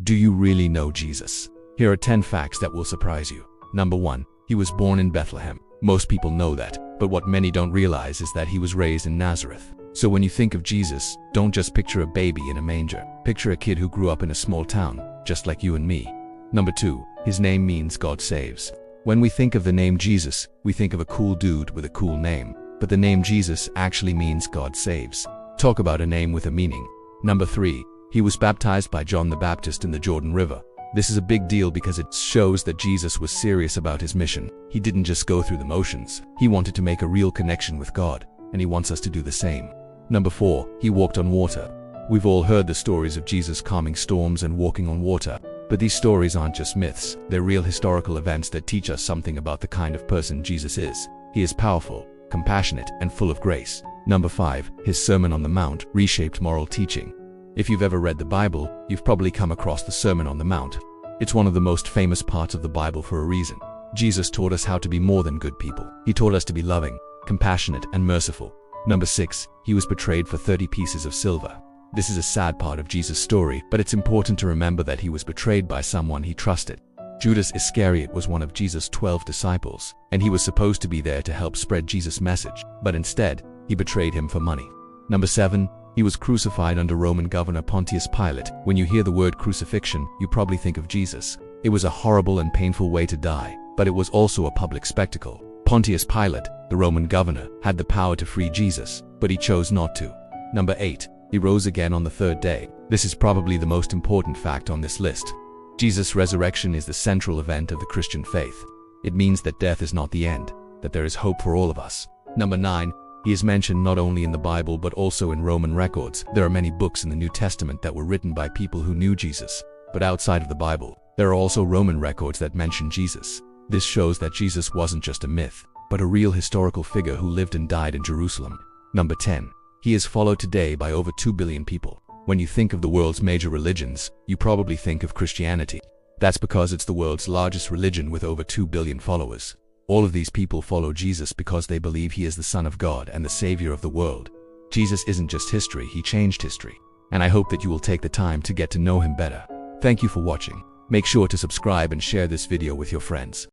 Do you really know Jesus? Here are 10 facts that will surprise you. Number 1. He was born in Bethlehem. Most people know that, but what many don't realize is that he was raised in Nazareth. So when you think of Jesus, don't just picture a baby in a manger. Picture a kid who grew up in a small town, just like you and me. Number 2. His name means God saves. When we think of the name Jesus, we think of a cool dude with a cool name. But the name Jesus actually means God saves. Talk about a name with a meaning. Number 3. He was baptized by John the Baptist in the Jordan River. This is a big deal because it shows that Jesus was serious about his mission. He didn't just go through the motions. He wanted to make a real connection with God, and he wants us to do the same. Number 4. He walked on water. We've all heard the stories of Jesus calming storms and walking on water. But these stories aren't just myths. They're real historical events that teach us something about the kind of person Jesus is. He is powerful, compassionate, and full of grace. Number 5. His Sermon on the Mount reshaped moral teaching. If you've ever read the Bible, you've probably come across the Sermon on the Mount. It's one of the most famous parts of the Bible for a reason. Jesus taught us how to be more than good people. He taught us to be loving, compassionate, and merciful. Number 6. He was betrayed for 30 pieces of silver. This is a sad part of Jesus' story, but it's important to remember that he was betrayed by someone he trusted. Judas Iscariot was one of Jesus' 12 disciples, and he was supposed to be there to help spread Jesus' message, but instead, he betrayed him for money. Number 7. He was crucified under Roman governor Pontius Pilate. When you hear the word crucifixion, you probably think of Jesus. It was a horrible and painful way to die, but it was also a public spectacle. Pontius Pilate, the Roman governor, had the power to free Jesus, but he chose not to. Number 8. He rose again on the third day. This is probably the most important fact on this list. Jesus' resurrection is the central event of the Christian faith. It means that death is not the end, that there is hope for all of us. Number 9. He is mentioned not only in the Bible but also in Roman records. There are many books in the New Testament that were written by people who knew Jesus. But outside of the Bible, there are also Roman records that mention Jesus. This shows that Jesus wasn't just a myth, but a real historical figure who lived and died in Jerusalem. Number 10. He is followed today by over 2 billion people. When you think of the world's major religions, you probably think of Christianity. That's because it's the world's largest religion with over 2 billion followers. All of these people follow Jesus because they believe he is the Son of God and the Savior of the world. Jesus isn't just history, he changed history. And I hope that you will take the time to get to know him better. Thank you for watching. Make sure to subscribe and share this video with your friends.